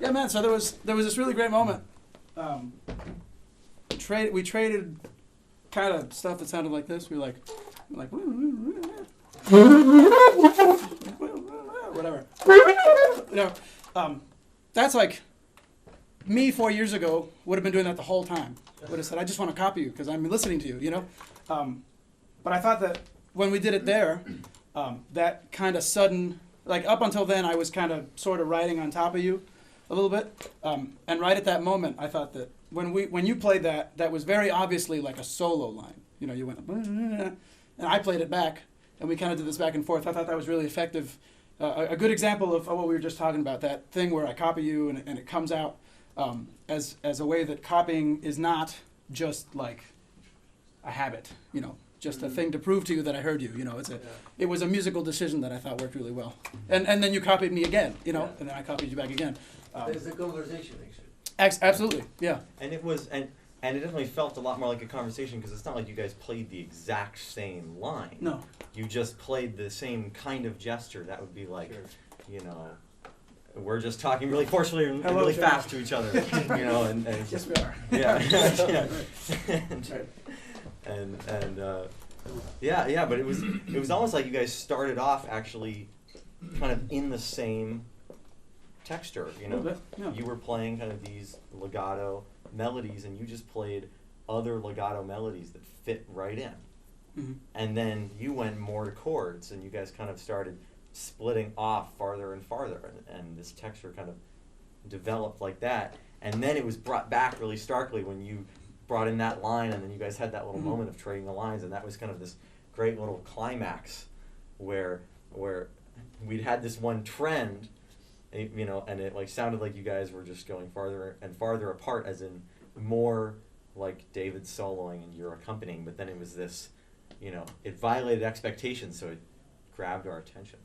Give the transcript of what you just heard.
Yeah, man. So there was this really great moment. We traded kind of stuff that sounded like this. We were like whatever. You know, that's like me 4 years ago would have been doing that the whole time. Would have said, I just want to copy you because I'm listening to you. You know, but I thought that when we did it there, that kind of sudden, like up until then, I was kind of sort of riding on top of you a little bit, and right at that moment, I thought that when you played that was very obviously like a solo line. You know, you went, and I played it back, and we kind of did this back and forth. I thought that was really effective. A good example of what we were just talking about, that thing where I copy you and it comes out as a way that copying is not just like a habit, you know, just a thing to prove to you that I heard you. You know, it was a musical decision that I thought worked really well. And then you copied me again, you know, and then I copied you back again. There's a conversation, actually. Absolutely, yeah. And it was, and it definitely felt a lot more like a conversation because it's not like you guys played the exact same line. No. You just played the same kind of gesture. That would be like, you know, we're just talking really forcefully and really fast to each other, you know, and Yes, we are. Yeah. Yeah. Yeah, but it was almost like you guys started off actually kind of in the same texture, you know. Yeah. You were playing kind of these legato melodies, and you just played other legato melodies that fit right in. Mm-hmm. And then you went more to chords, and you guys kind of started splitting off farther and farther, and this texture kind of developed like that. And then it was brought back really starkly when you brought in that line, and then you guys had that little moment of trading the lines, and that was kind of this great little climax where we'd had this one trend, you know, and it like sounded like you guys were just going farther and farther apart, as in more like David's soloing and you're accompanying, but then it was this, you know, it violated expectations, so it grabbed our attention.